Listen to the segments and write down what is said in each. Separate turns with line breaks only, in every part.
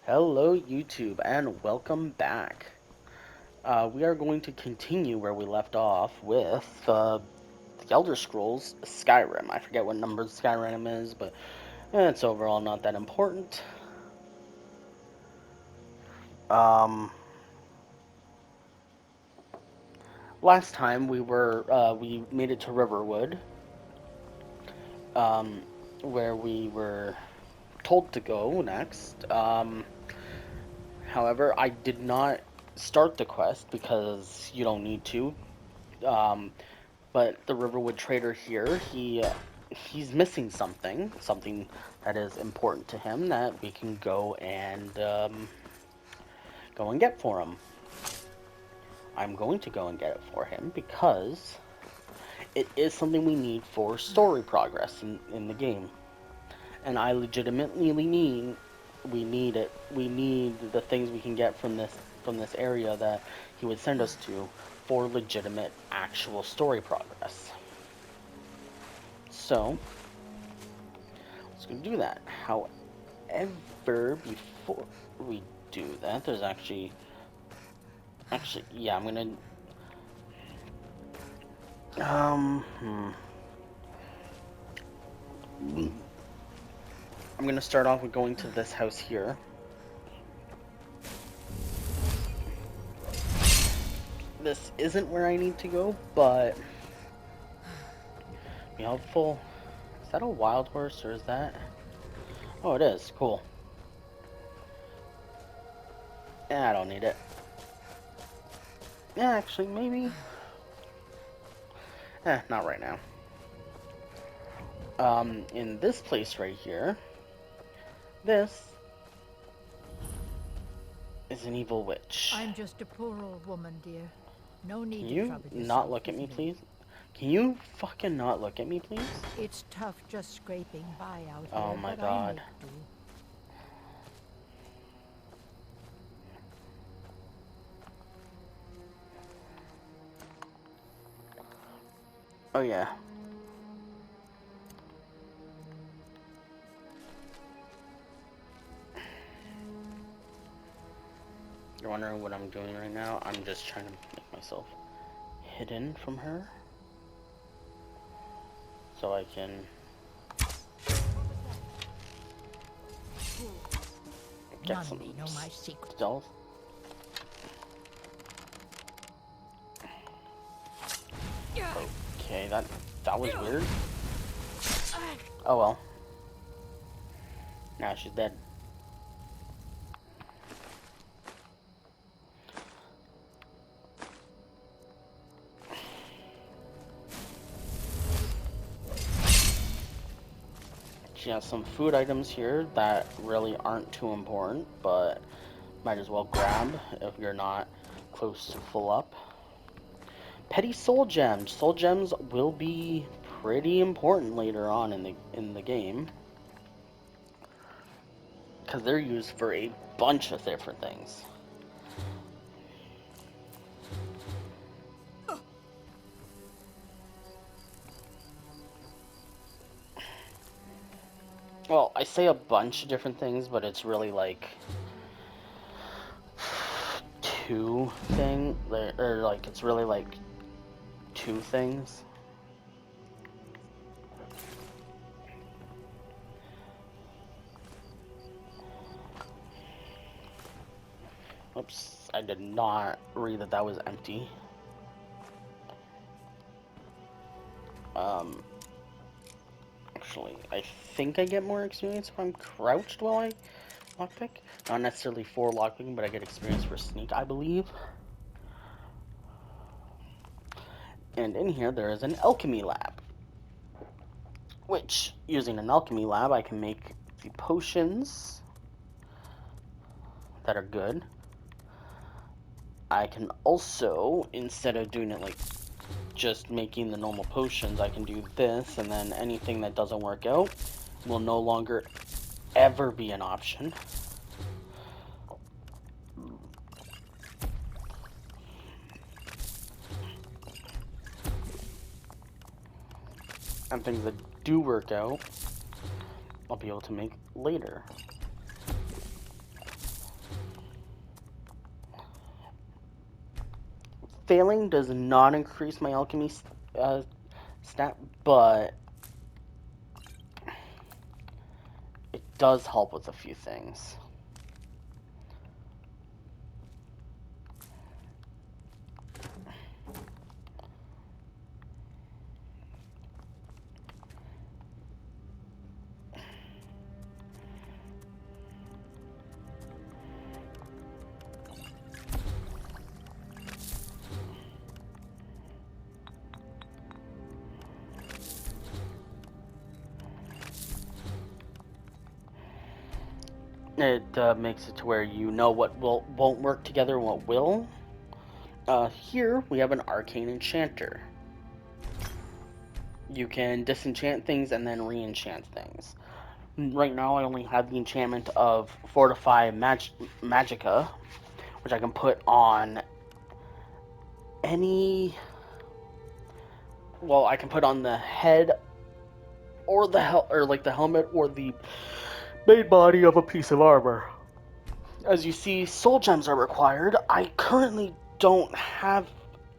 Hello YouTube and welcome back. We are going to continue where we left off with the Elder Scrolls Skyrim. I forget what number Skyrim is, but it's overall not that important. Um, Last time we made it to Riverwood, um, where we were told to go next. However, I did not start the quest because you don't need to. Um, But the Riverwood trader here, he's missing something that is important to him that we can go and get for him. I'm going to go and get it for him because it is something we need for story progress in the game. And I legitimately need we need it. We need the things we can get from this area that he would send us to for legitimate actual story progress. So, let's go do that. However, before we do that, there's yeah, I'm gonna, I'm gonna start off with going to this house here. This isn't where I need to go, but be helpful. Is that a wild horse, or is that? Oh, it is. Cool. Yeah, I don't need it. Yeah, actually, maybe. Not right now. In this place right here, this is an evil witch.
I'm just a poor old woman, dear. No need
Can
to
you
trouble
not
yourself
look at
with
me,
me.
please? Can you fucking not look at me, please?
It's tough just scraping by out
Oh
here,
my
but I
god.
make do.
Oh yeah. You're wondering what I'm doing right now? I'm just trying to make myself hidden from her. So I can get
None
some
may know my secret.
stealth. Okay, that was weird. Oh well. Now she's dead. She has some food items here that really aren't too important, but might as well grab if you're not close to full up. Petty soul gems. Soul gems will be pretty important later on in the game because they're used for a bunch of different things. Well, I say a bunch of different things, but it's really like it's really like two things. Oops, I did not read that that was empty. Um, Actually, I think I get more experience if I'm crouched while I lockpick. Not necessarily for lockpicking, but I get experience for sneak, I believe. And in here, there is an alchemy lab. Which, using an alchemy lab, I can make the potions that are good. I can also, instead of doing it like just making the normal potions, I can do this, and then anything that doesn't work out will no longer ever be an option. And things that do work out, I'll be able to make later. failing does not increase my alchemy stat, but it does help with a few things. It makes it to where you know what won't work together and what will. Here we have an arcane enchanter. You can disenchant things and then re-enchant things. Right now I only have the enchantment of Fortify Magicka, which I can put on any... Well, I can put on the head or the helmet or the main body of a piece of armor. As you see, soul gems are required. I currently don't have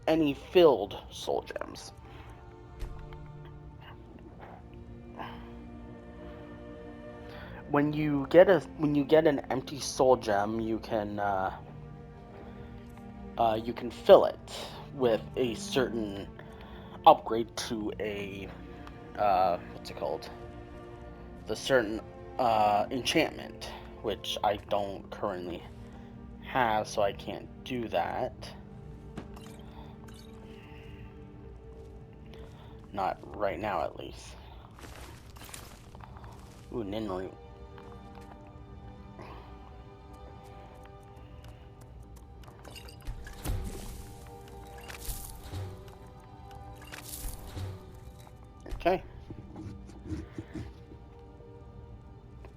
any filled soul gems. When you get an empty soul gem, you can fill it with a certain upgrade to a what's it called? The certain enchantment, which I don't currently have, so I can't do that. Not right now, at least. Ooh, Ninru. Okay.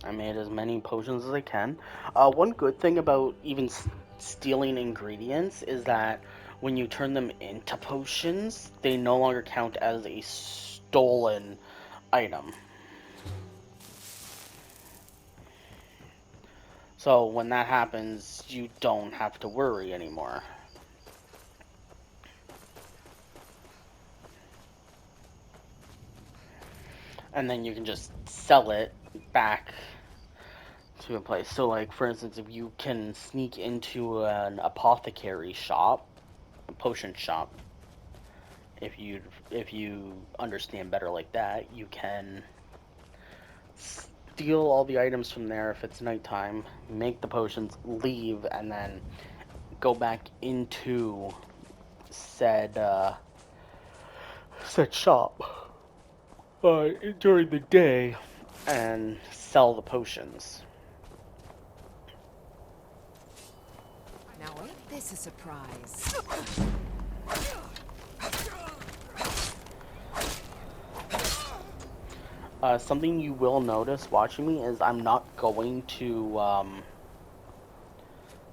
I made as many potions as I can. One good thing about even stealing ingredients is that when you turn them into potions, they no longer count as a stolen item. So when that happens, you don't have to worry anymore. And then you can just sell it back to a place. So like, for instance, if you can sneak into an apothecary shop, a potion shop, if you understand better like that, you can steal all the items from there if it's nighttime, make the potions, leave, and then go back into said shop during the day and sell the potions.
Now ain't this a surprise?
Something you will notice watching me is I'm not going to,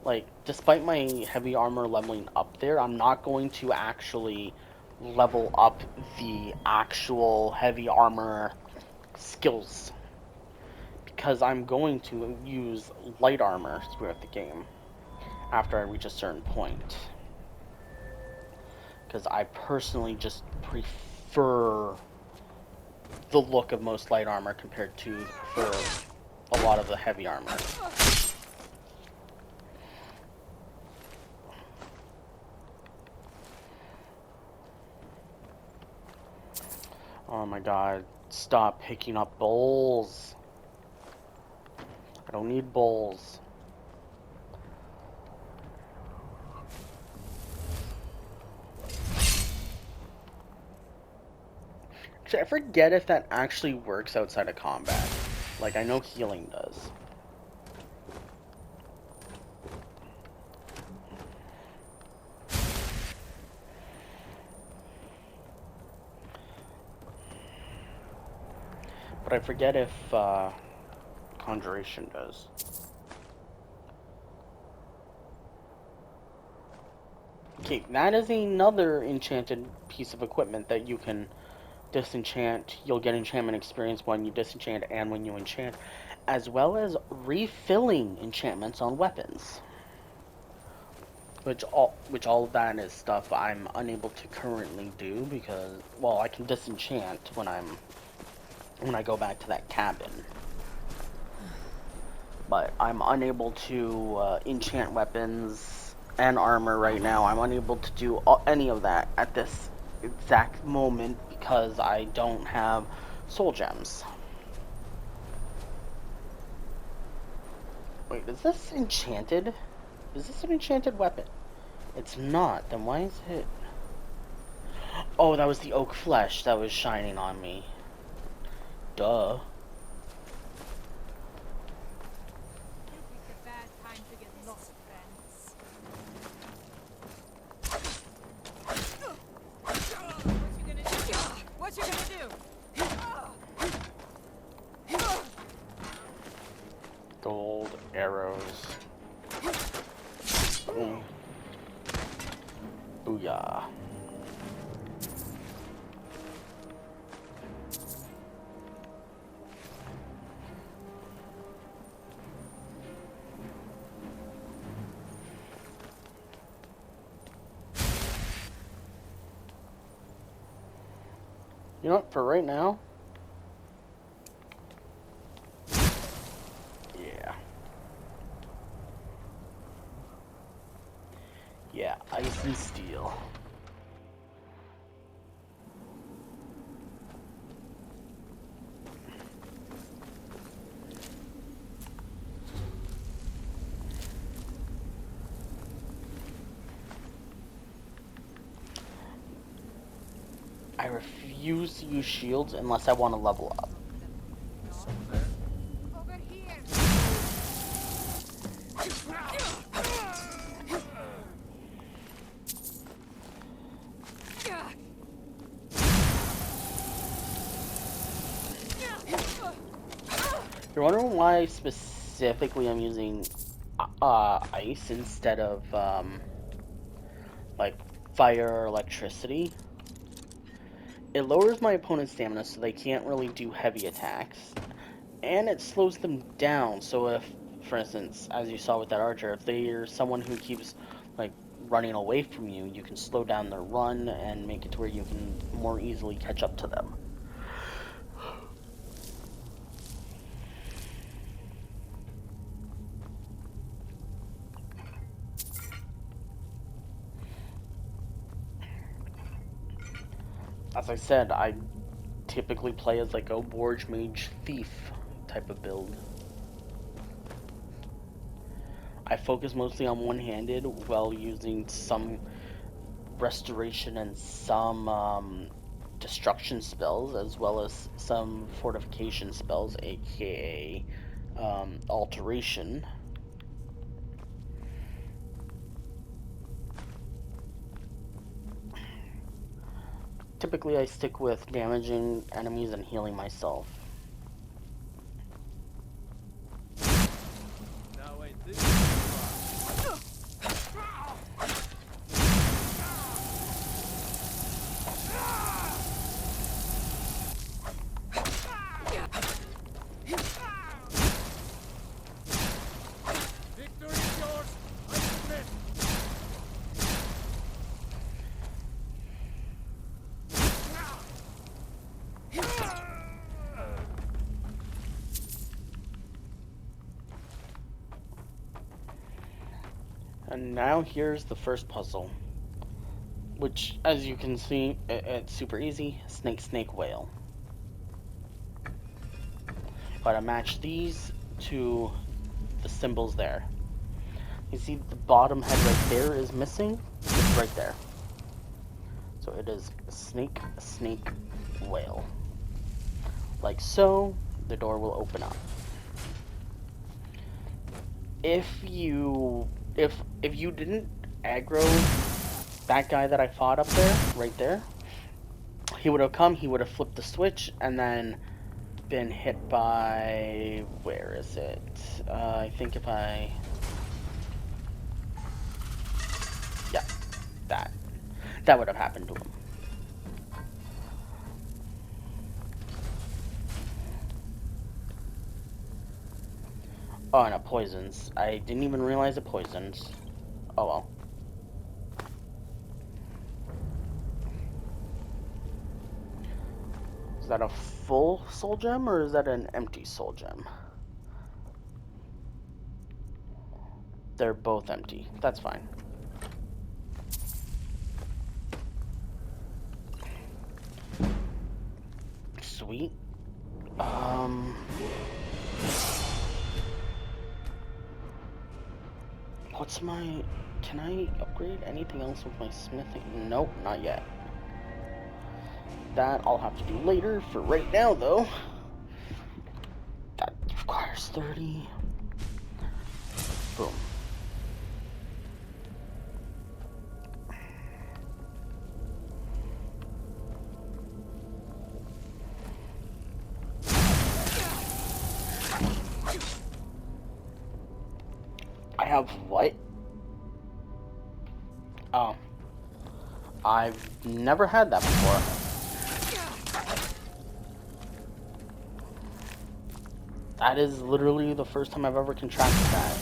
like, despite my heavy armor leveling up there, I'm not going to actually level up the actual heavy armor skills. Because I'm going to use light armor throughout the game after I reach a certain point. Because I personally just prefer the look of most light armor compared to a lot of the heavy armor. Oh my god, stop picking up bowls. I don't need bowls. Actually, I forget if that actually works outside of combat. Like, I know healing does. But I forget if Conjuration does. Okay, that is another enchanted piece of equipment that you can disenchant. You'll get enchantment experience when you disenchant and when you enchant, as well as refilling enchantments on weapons. which all of that is stuff I'm unable to currently do because, well, I can disenchant when I go back to that cabin, but I'm unable to enchant weapons and armor right now. I'm unable to do any of that at this exact moment because I don't have soul gems. Wait, is this enchanted? Is this an enchanted weapon? It's not. Then why is it? Oh, that was the oak flesh that was shining on me. Duh.
You picked a bad time to get lost, friends. What you gonna do? What you gonna do?
Gold arrows. Boom. Booyah. You know what, for right now? Yeah. Yeah, ice and steel. I refuse to use shields unless I want to level up.
Over here.
You're wondering why specifically I'm using ice instead of like fire or electricity? It lowers my opponent's stamina so they can't really do heavy attacks, and it slows them down. So if, for instance, as you saw with that archer, if they're someone who keeps like running away from you, you can slow down their run and make it to where you can more easily catch up to them. As I said, I typically play as like a Warge Mage Thief type of build. I focus mostly on one-handed while using some restoration and some destruction spells, as well as some fortification spells, aka alteration. Typically, I stick with damaging enemies and healing myself.
Now wait, this is victory is yours. I submit.
And now here's the first puzzle, which, as you can see, it's super easy. Snake, snake, whale. Gotta match these to the symbols there. You see the bottom head right there is missing? It's right there. So it is snake, snake, whale. Like so, the door will open up. If you didn't aggro that guy that I fought up there, right there, he would have come, he would have flipped the switch, and then been hit by, where is it? I think if I, yeah, that would have happened to him. Oh, and it poisons. I didn't even realize it poisons. Oh well. Is that a full soul gem or is that an empty soul gem? They're both empty. That's fine. Sweet. What's my... Can I upgrade anything else with my smithing? Nope, not yet. That I'll have to do later. For right now, though, that requires 30. Boom. I have what? Oh. I've never had that before. That is literally the first time I've ever contracted that.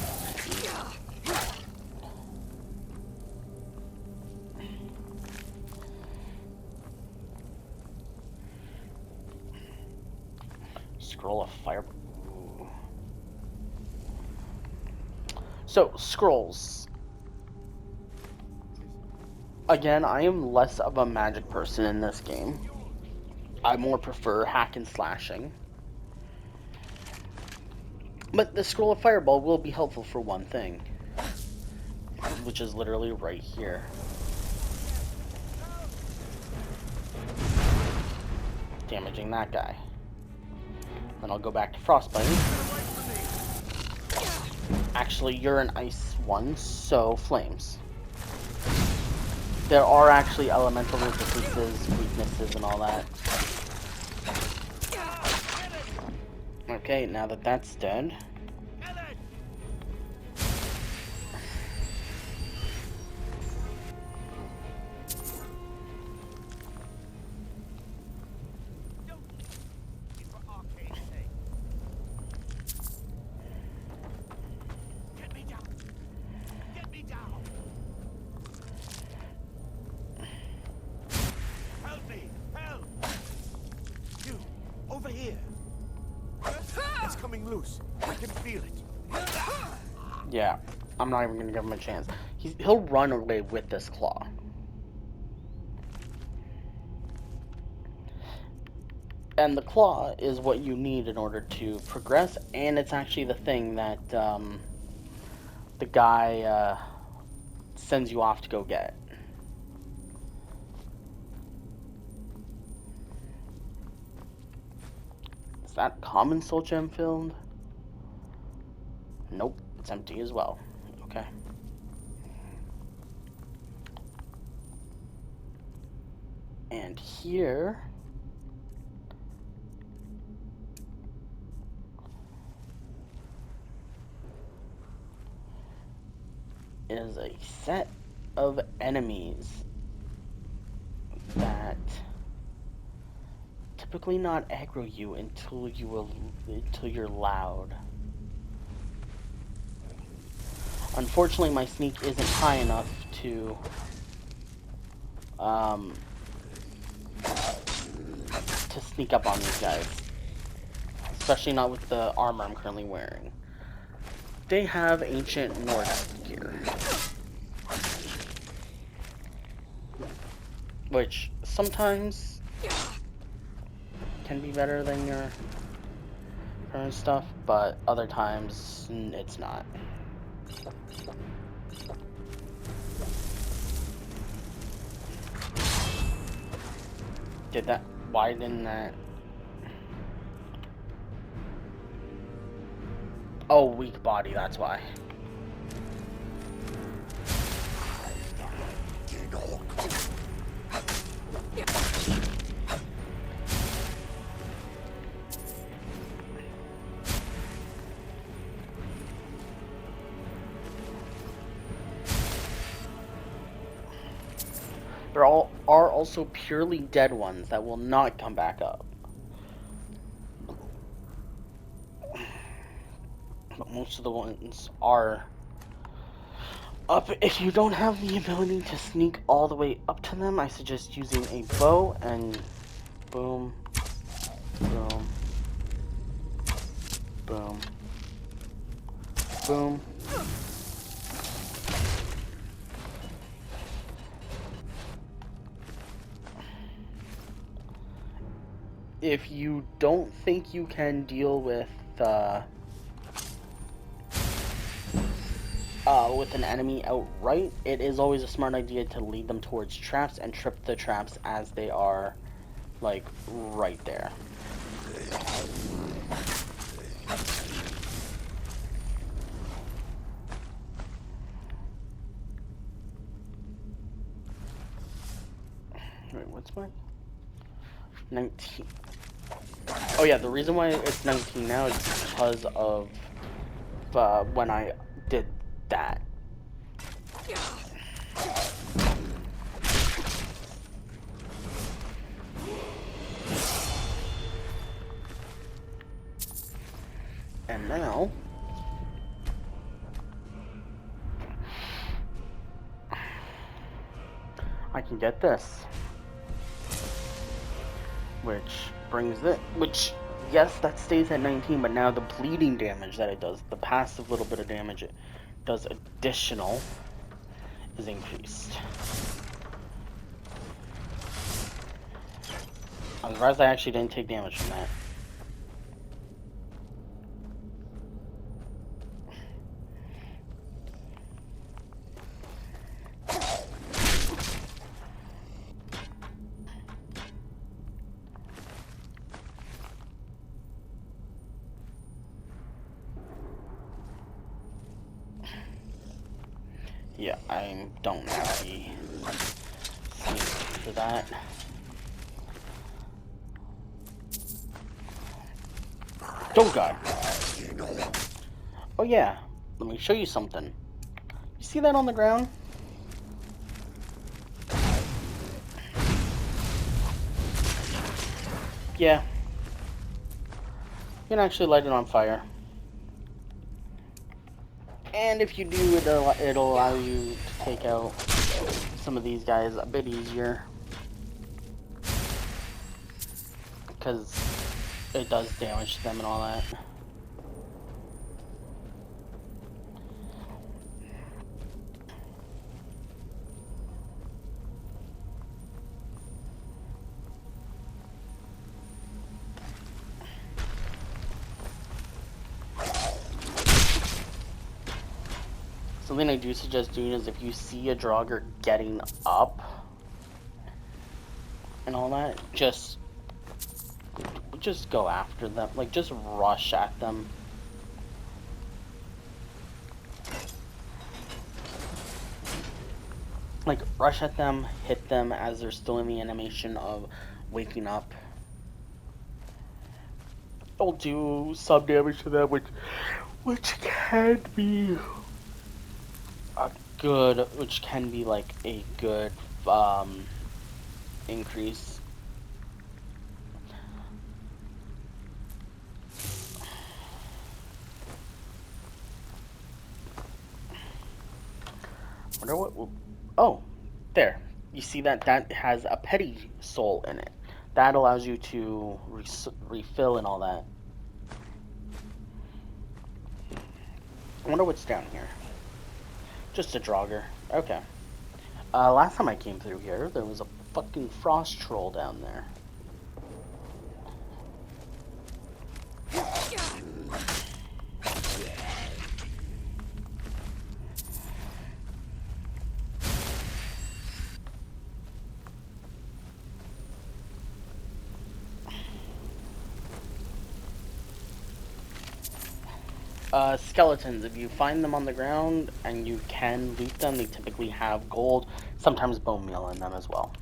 Scroll of fire. Ooh. So, scrolls. Again, I am less of a magic person in this game. I more prefer hack and slashing. But the scroll of fireball will be helpful for one thing, which is literally right here. Damaging that guy. Then I'll go back to frostbite. Actually, you're an ice one, so flames. There are actually elemental resistances, weaknesses, and all that. Okay, now that that's dead. Yeah, I'm not even gonna give him a chance. He'll run away with this claw. And the claw is what you need in order to progress, and it's actually the thing that the guy sends you off to go get. Is that common soul gem filled? Nope, it's empty as well. Okay. And here is a set of enemies that typically not aggro you until you're loud. Unfortunately, my sneak isn't high enough to sneak up on these guys, especially not with the armor I'm currently wearing. They have ancient Norse gear, which sometimes can be better than your current stuff, but other times it's not. Did that? Why didn't that? Oh, weak body, that's why. There are also purely dead ones that will not come back up. But most of the ones are up. If you don't have the ability to sneak all the way up to them, I suggest using a bow and boom, Boom. Boom. Boom. If you don't think you can deal with an enemy outright, it is always a smart idea to lead them towards traps and trip the traps as they are, like, right there. Wait, what's my 19? Oh yeah, the reason why it's 19 now is because of when I did that. And now I can get this, which brings it, yes, that stays at 19, but now the bleeding damage that it does, the passive little bit of damage it does additional, is increased. I'm surprised I actually didn't take damage from that. Yeah, I don't have the sneak for that. Oh god. Oh yeah, let me show you something. You see that on the ground? Yeah. You can actually light it on fire. And if you do, it'll allow you to take out some of these guys a bit easier. Because it does damage to them and all that. Something I do suggest doing is if you see a Draugr getting up and all that, just go after them. Like, just rush at them. Like, rush at them, hit them as they're still in the animation of waking up. It'll do some damage to them, which can be like a good increase. Wonder what. Oh, there. You see that has a petty soul in it. That allows you to refill and all that. I wonder what's down here. Just a Draugr. Okay. Last time I came through here, there was a fucking frost troll down there. Skeletons, if you find them on the ground and you can loot them, they typically have gold, sometimes bone meal in them as well.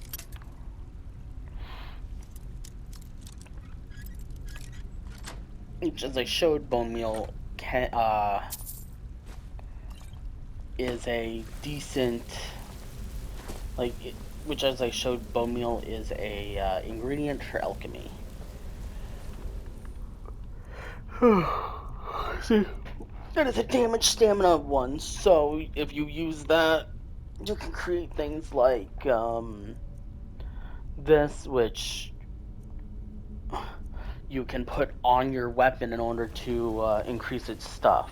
Which, as I showed, bone meal is a decent, which, as I showed, bone meal is a ingredient for alchemy. See, that is a damage stamina one, so if you use that, you can create things like this, which you can put on your weapon in order to increase its stuff.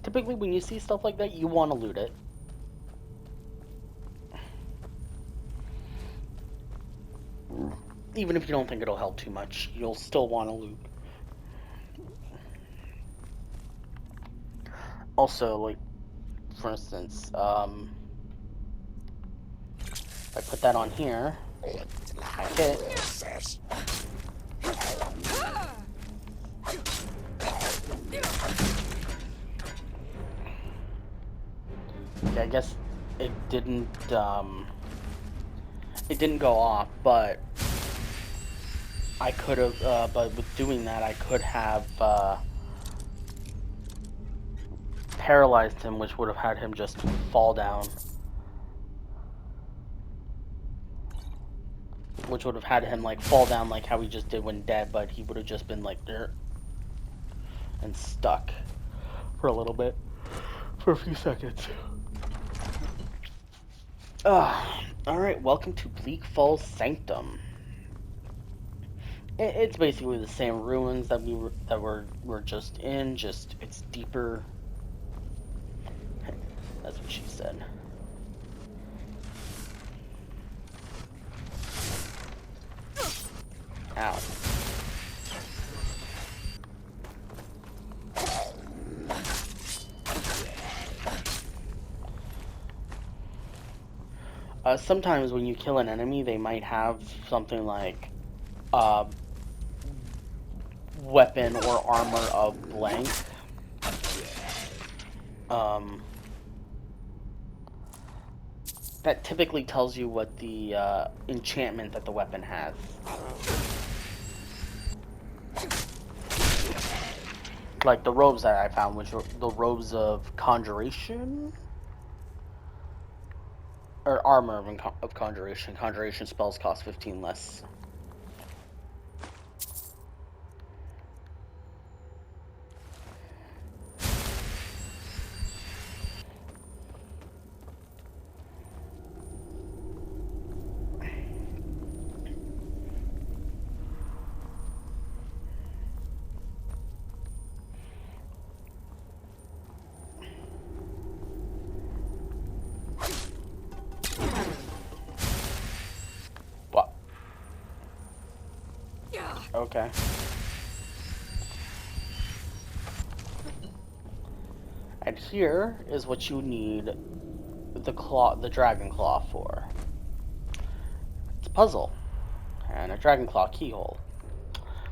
Typically, when you see stuff like that, you want to loot it. Even if you don't think it'll help too much, you'll still want to loot. Also, like, for instance, I put that on here, I hit. Okay, I guess it didn't go off, but I could have, but with doing that, I could have, paralyzed him, which would have had him just fall down. Which would have had him, like, fall down like how he just did when dead, but he would have just been, like, there and stuck for a little bit. For a few seconds. Alright, welcome to Bleak Falls Sanctum. It's basically the same ruins that we're just in, just it's deeper. That's what she said. Ow. Sometimes when you kill an enemy, they might have something like weapon or armor of blank. That typically tells you what the enchantment that the weapon has. Like the robes that I found, which were the robes of conjuration? Or armor of conjuration. Conjuration spells cost 15 less. Okay. And here is what you need the dragon claw for. It's a puzzle and a dragon claw keyhole.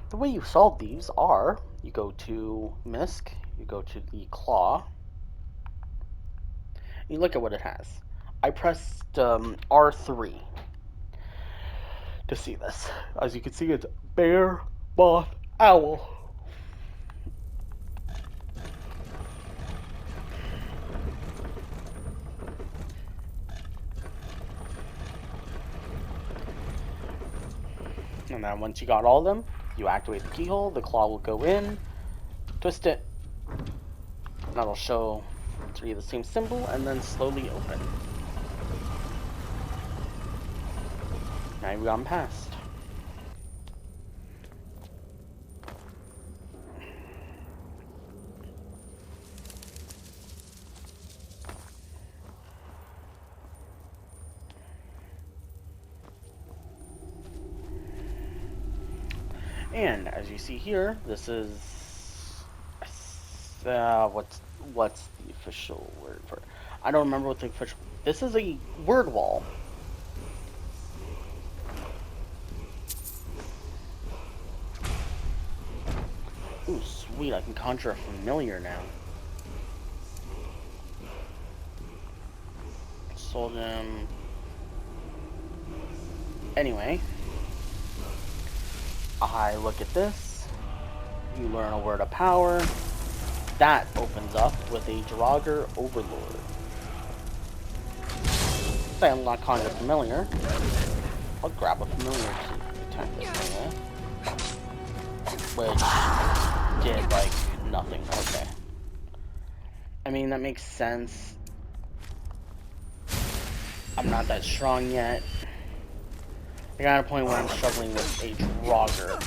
The way you solve these are you go to Misk, you go to the claw, you look at what it has. I pressed R3 to see this. As you can see, it's bear, moth, owl. And then once you got all of them, you activate the keyhole, the claw will go in, twist it, that'll show 3 of the same symbol, and then slowly open. Now you've gone past. And as you see here, this is what's the official word for it? I don't remember what the official. This is a word wall. Ooh, sweet! I can conjure a familiar now. Sold him. Anyway. I look at this, you learn a word of power, that opens up with a Draugr Overlord. Say I'm not conjure familiar, I'll grab a familiar to attack this thing with, which did like Nothing. Okay. I mean, that makes sense. I'm not that strong yet. I got a point where I'm struggling with a Draugr.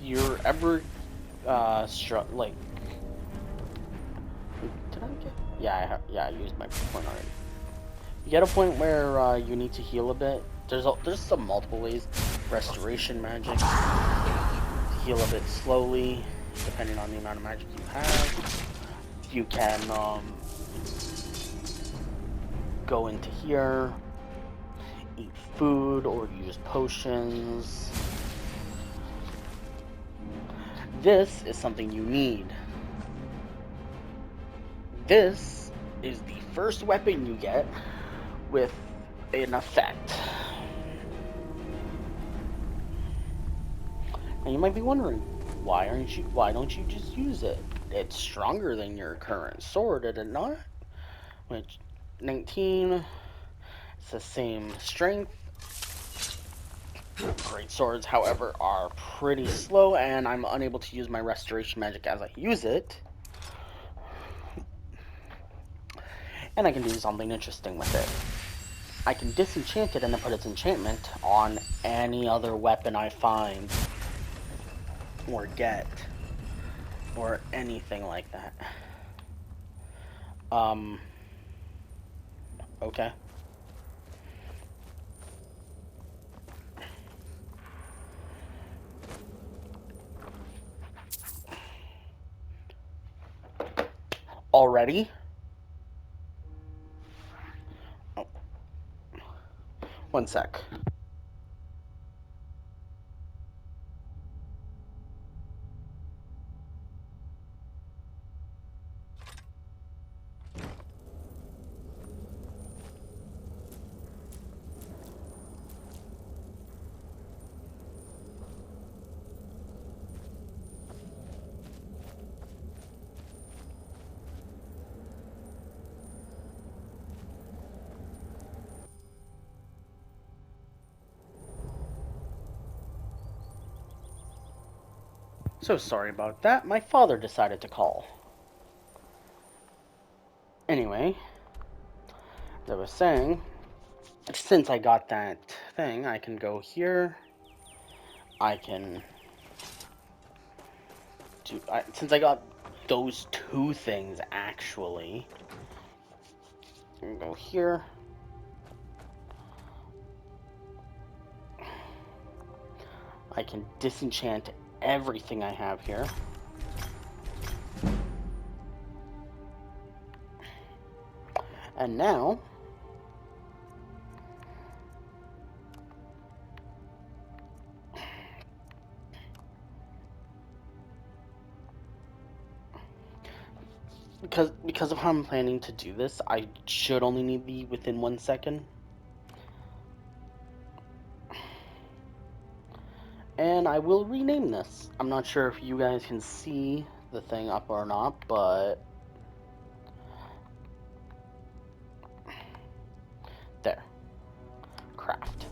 You're ever, like... Did I get... Yeah, I used my point already. You get a point where, you need to heal a bit. There's some multiple ways. Restoration magic. Heal a bit slowly, depending on the amount of magic you have. You can, go into here, eat food, or use potions. This is something you need. This is the first weapon you get with an effect. And you might be wondering, why don't you just use it? It's stronger than your current sword, is it not? Which 19, it's the same strength. Great swords, however, are pretty slow, and I'm unable to use my restoration magic as I use it. And I can do something interesting with it. I can disenchant it and then put its enchantment on any other weapon I find or get, or anything like that. Okay. Already? Oh. One sec. So sorry about that. My father decided to call. Anyway, as I was saying, since I got that thing, I can go here. I can do... since I got those two things, actually, I can go here. I can disenchant everything I have here. And now, because of how I'm planning to do this, I should only need the within 1 second. And I will rename this. I'm not sure if you guys can see the thing up or not, but there. Craft.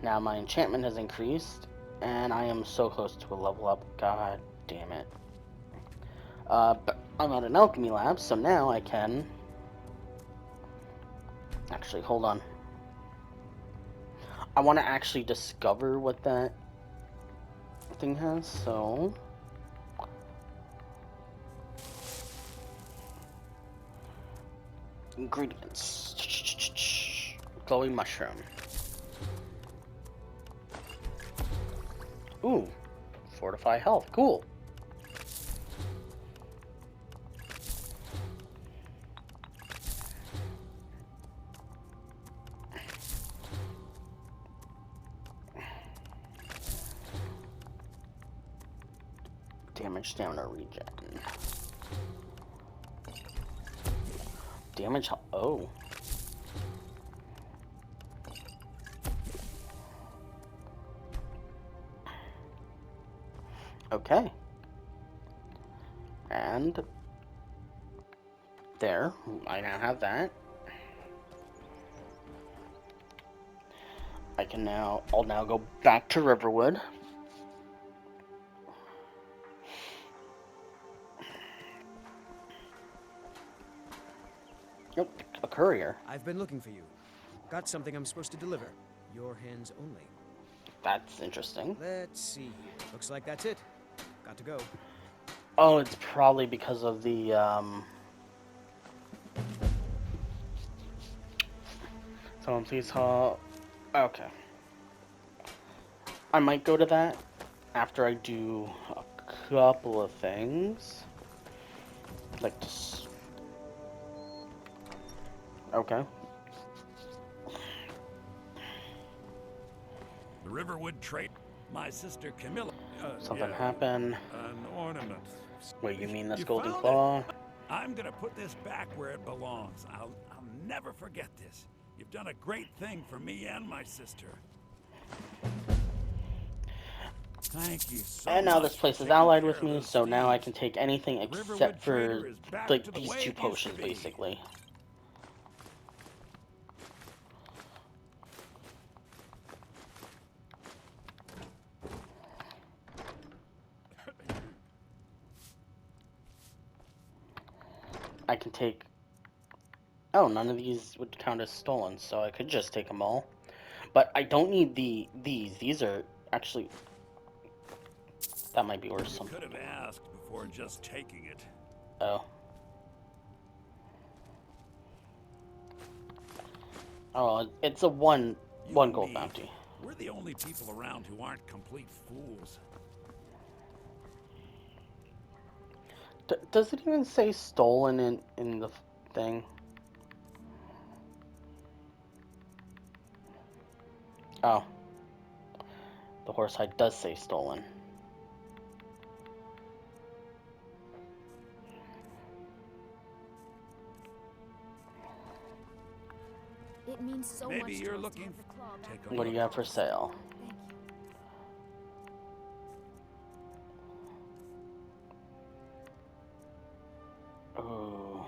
Now my enchantment has increased, and I am so close to a level up. God damn it. But I'm at an alchemy lab, so now I can... Actually, hold on. I want to actually discover what that thing has, so... Ingredients. Glowing mushroom. Ooh. Fortify health. Cool. Damage stamina regen. Damage. Oh. Okay. And there. I now have that. I'll now go back to Riverwood. Yep, a courier.
I've been looking for you. Got something I'm supposed to deliver. Your hands only.
That's interesting.
Let's see. Looks like that's it. Got to go.
Oh, it's probably because of the, Someone please call... Okay. I might go to that after I do a couple of things. Like, just... Okay.
The Riverwood trade. My sister Camilla.
Something happened.
An ornament.
Wait, you mean this
You
golden
found
claw?
it? I'm gonna put this back where it belongs. I'll never forget this. You've done a great thing for me and my sister. Thank you so much.
And now this place
for
is
taking
allied
care
with
of
me,
those
so now I
thieves.
can take anything
The Riverwood
except
Trader
for,
is back
like,
to the
these
way
two
it used to
potions,
be.
basically. I can take... Oh, none of these would count as stolen, so I could just take them all. But I don't need these. These are actually... That might be worse.
You could have asked before just taking it.
Oh. Oh, it's a one
You
one
and
gold
me,
bounty.
We're the only people around who aren't complete fools.
Does it even say stolen in the thing? Oh. The horse hide does say stolen.
It means so
Maybe
much to
you're
us to
looking
have the claw back.
Take a
What do you got for sale?
Thank you.
Ooh.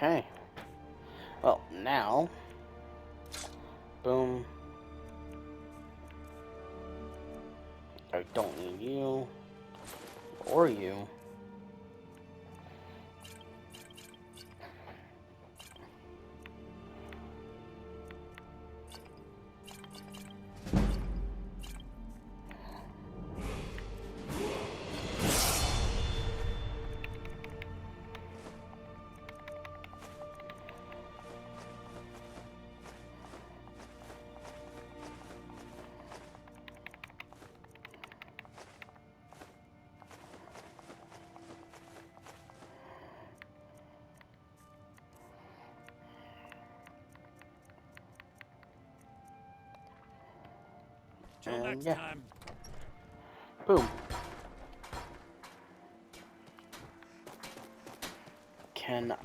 Okay. Well, now, boom. I don't need you or you.
Till
And
next
yeah.
time.
Boom. Can...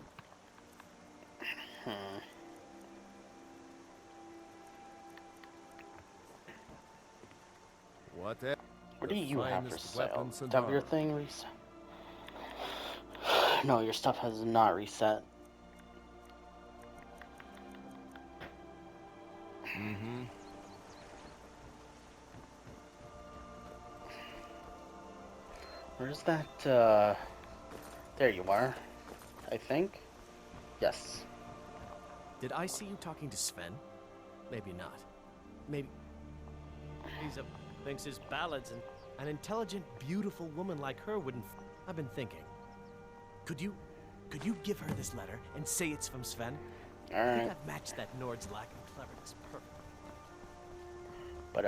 What
What do you have for
finest
sale?
weapons and
Have your
armor.
thing reset? No, your stuff has not reset.
Mm-hmm.
Where's that, There you are. I think? Yes.
Did I see you talking to Sven? Maybe not. Maybe... He's thinks his ballads and an intelligent, beautiful woman like her wouldn't... I've been thinking. Could you give her this letter and say it's from Sven? I
Alright.
think I've matched that Nord's lack of cleverness perfectly.
But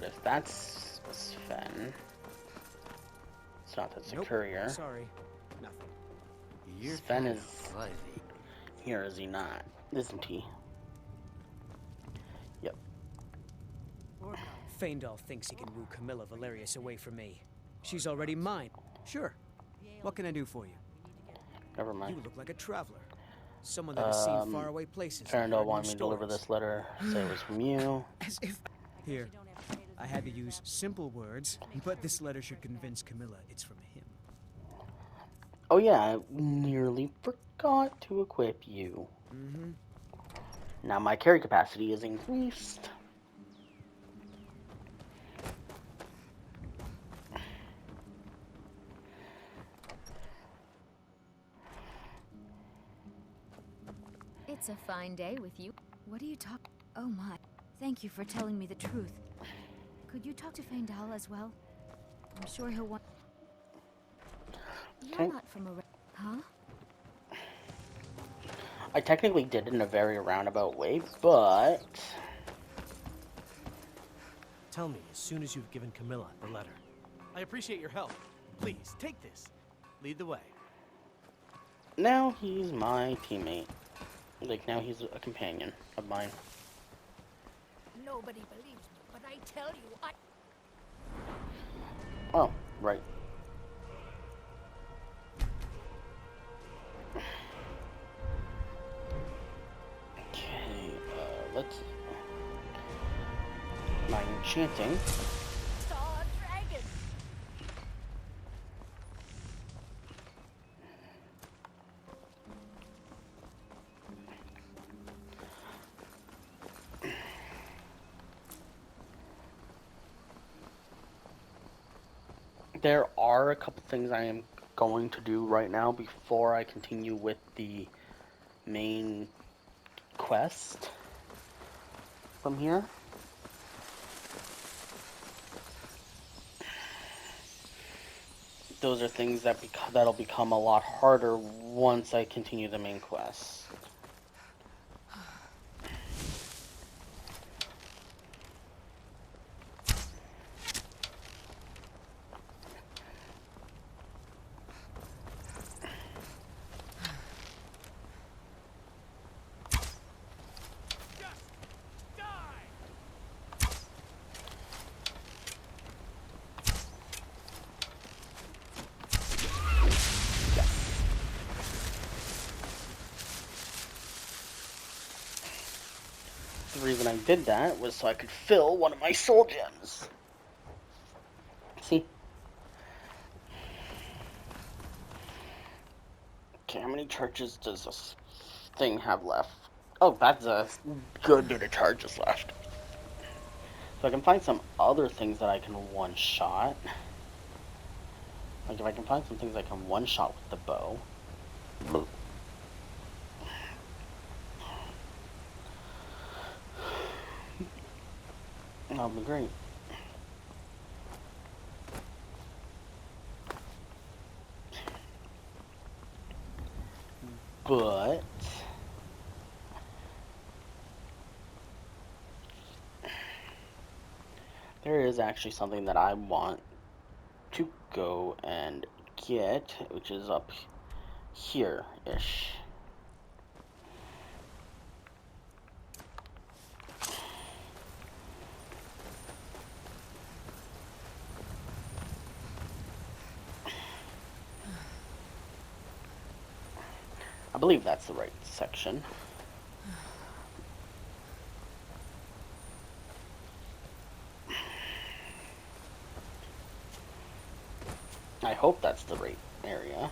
if that's Sven... It's not, that's a
Nope.
courier.
Sorry. Nothing.
Sven is here, is he not? Isn't he? Yep.
Feindal thinks he can woo Camilla Valerius away from me. She's already mine. Sure. What can I do for you?
Never
You
mind.
look like a traveler. Someone that has seen faraway places. and
Arendelle
heard
wanted
new
me to deliver
stories.
this letter. Say it was from you.
As if... Here. I had to use simple words, but this letter should convince Camilla it's from him.
Oh yeah, I nearly forgot to equip you.
Mm-hmm.
Now my carry capacity is increased.
It's a fine day with you. What are you talking? Oh my. Thank you for telling me the truth. Could you talk to Faendal as well? I'm sure he'll want... You're
Okay.
not from a... Huh?
I technically did it in a very roundabout way, but...
Tell me as soon as you've given Camilla the letter. I appreciate your help. Please, take this. Lead the way.
Now he's my teammate. Like, now he's a companion of mine.
Nobody believes me, but I tell you, I...
Oh, right. Okay, let's... My enchanting.
saw a dragon.
There are a couple things I am going to do right now before I continue with the main quest from here. Those are things that that'll become a lot harder once I continue the main quest. The reason I did that was so I could fill one of my soul gems. See? Okay, how many charges does this thing have left? Oh, that's a good bit of charges left. So I can find some other things that I can one-shot. Like if I can find some things I can one-shot with the bow. That'll be great. But there is actually something that I want to go and get, which is up here-ish. I believe that's the right section. I hope that's the right area.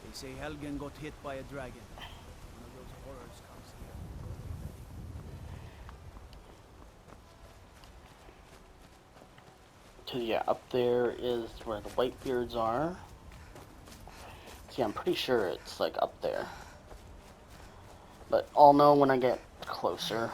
They say Helgen got hit by a dragon. One of those horrors comes here.
So yeah, up there is where the Whitebeards are. See, I'm pretty sure it's like up there. But I'll know when I get closer.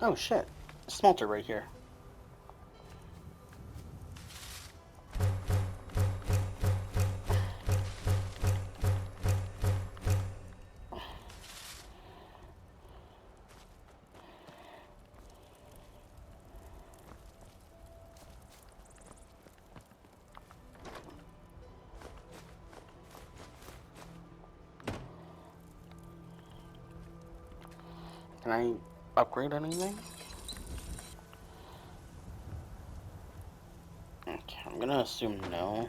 Oh shit. Smelter right here. Can I upgrade anything? Okay, I'm gonna assume no.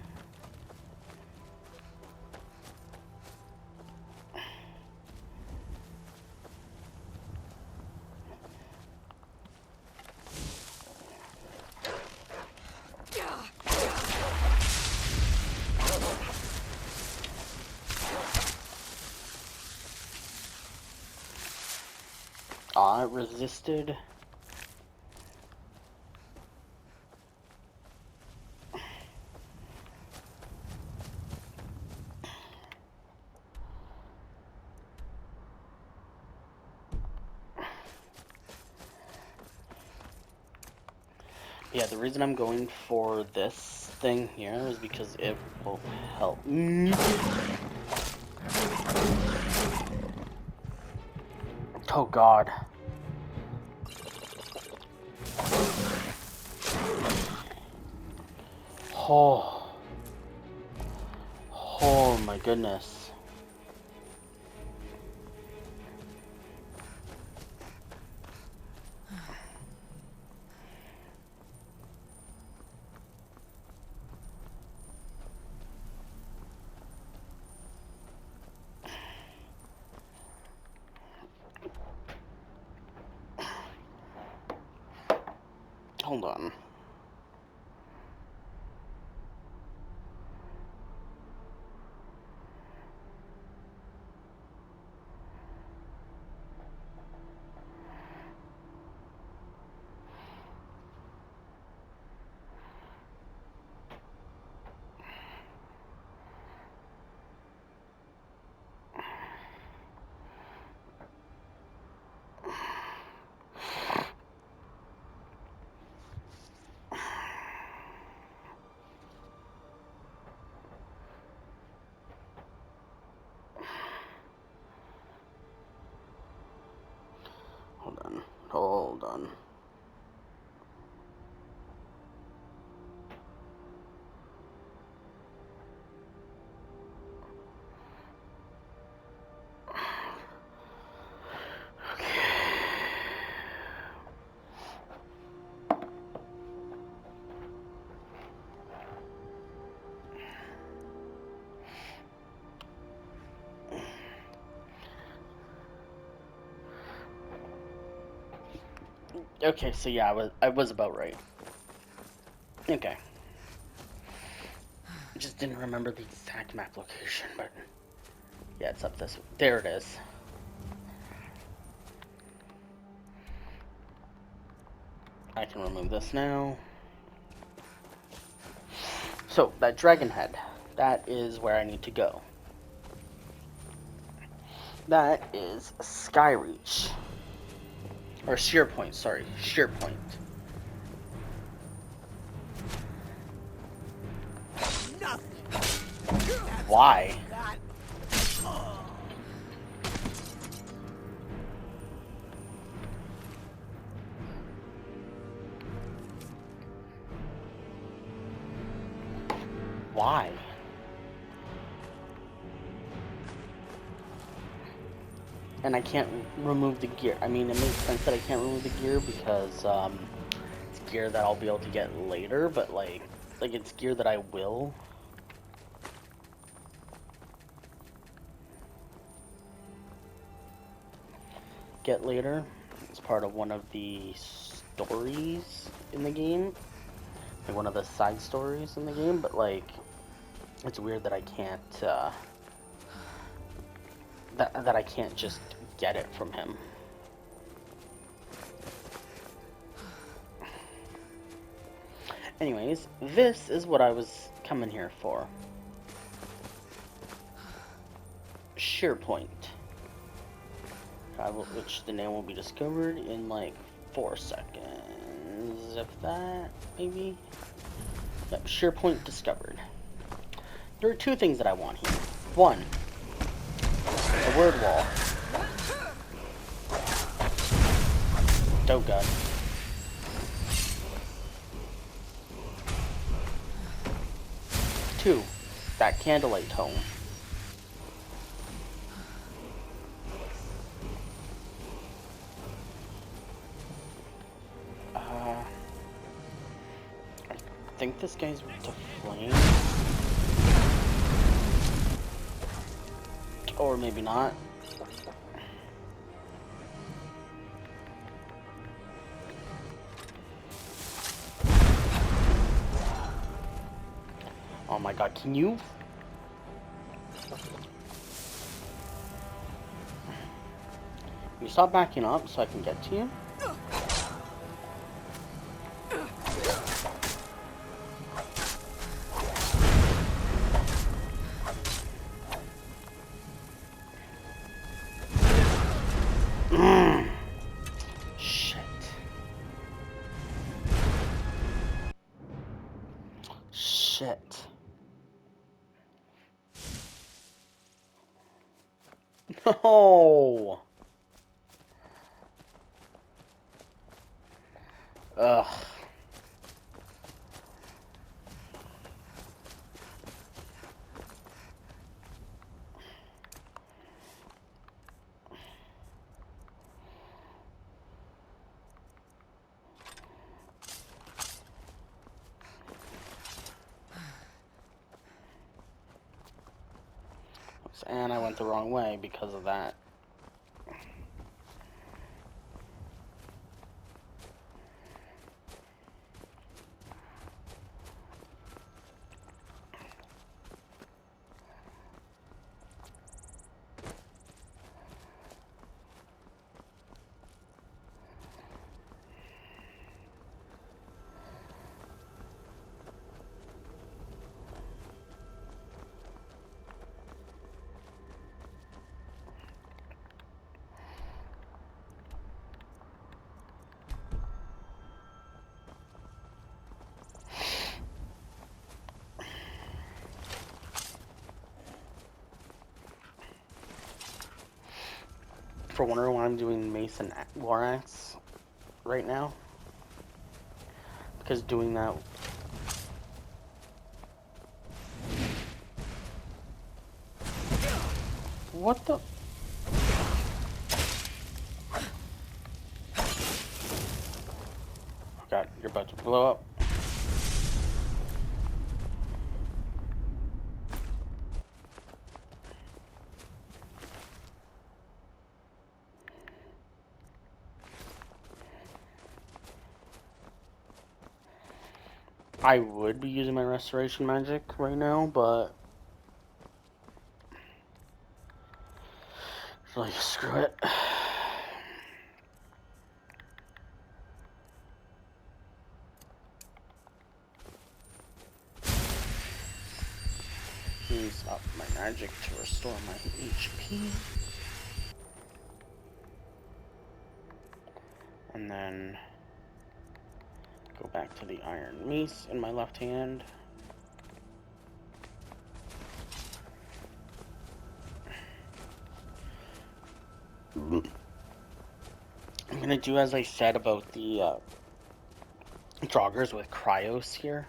Ah, it resisted. Yeah, the reason I'm going for this thing here is because it will help me. Oh god. Oh. Oh my goodness. Hold on. Hold on. Hold on. Okay, so yeah, I was about right. Okay. I just didn't remember the exact map location, but yeah, it's up this way. There it is. I can remove this now. So, that dragon head, that is where I need to go. That is Skyreach. Or Sheer Point, sorry. Sheer Point. Why? Why? And I can't remove the gear. I mean, it makes sense that I can't remove the gear because it's gear that I'll be able to get later, but like it's gear that I will. Get later. It's part of one of the stories in the game. Like one of the side stories in the game, but like it's weird that I can't that I can't just get it from him. Anyways, this is what I was coming here for. Sheer Point. Which the name will be discovered in like 4 seconds. If that, maybe? Yep, shear point discovered. There are 2 things that I want here. 1, the word wall. Oh god. 2, that candlelight tome. I think this guy's to flame. Or maybe not. Oh my god, can you? Can you stop backing up so I can get to you? Shit. Shit. No. Ugh. And I went the wrong way because of that. For wondering why I'm doing Mason War Axe right now. Because doing that... What the... Oh god, you're about to blow up. I would be using my restoration magic right now, but like screw it. Use up my magic to restore my HP. And then go back to the iron mace in my left hand. I'm gonna do as I said about the joggers with cryos here.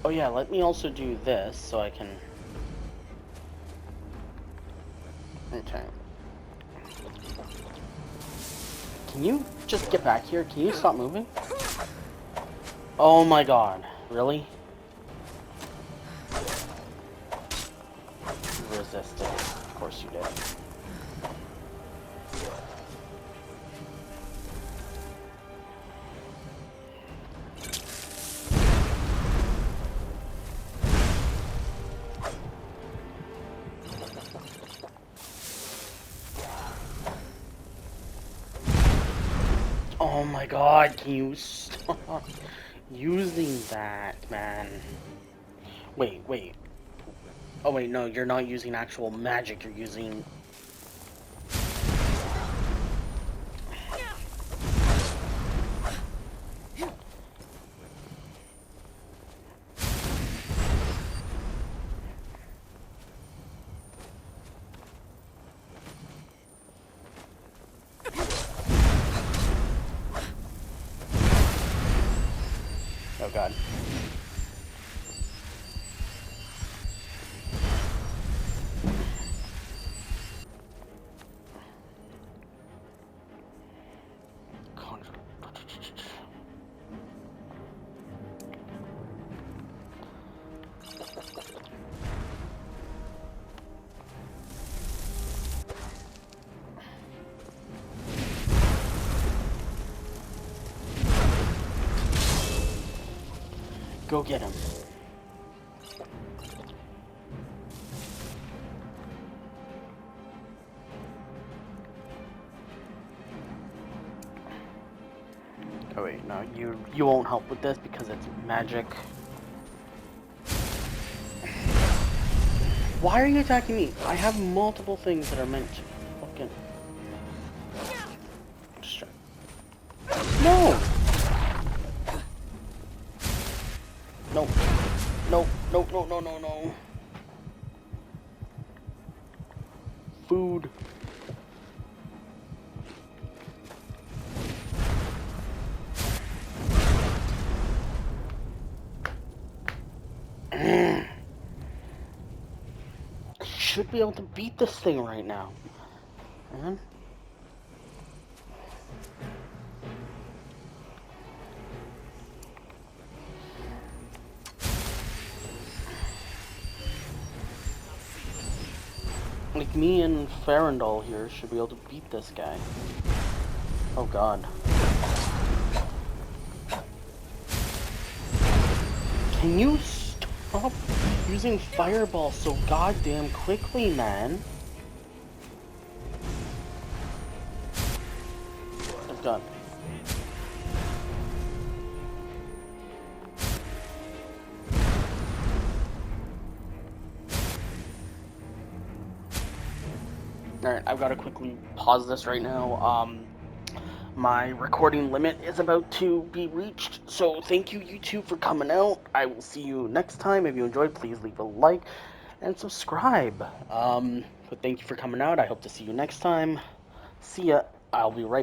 Oh yeah, let me also do this so I can... Okay. Can you just get back here? Can you stop moving? Oh my god. Really? You resisted. Of course you did. Oh my god, can you stop using that, man? Wait, wait. Oh wait, no, you're not using actual magic, you're using... Oh god. Go get him. Oh wait, no, you won't help with this because it's magic. Why are you attacking me? I have multiple things that are meant to fucking... No! No. No, no, no, no, no, no. Food. Should be able to beat this thing right now. Man. Like me and Farandol here should be able to beat this guy. Oh god. Can you stop using fireball so goddamn quickly, man? I'm done. Alright, I've got to quickly pause this right now. My recording limit is about to be reached, so thank you, YouTube, for coming out. I will see you next time. If you enjoyed, please leave a like and subscribe. But thank you for coming out. I hope to see you next time. See ya. I'll be right back.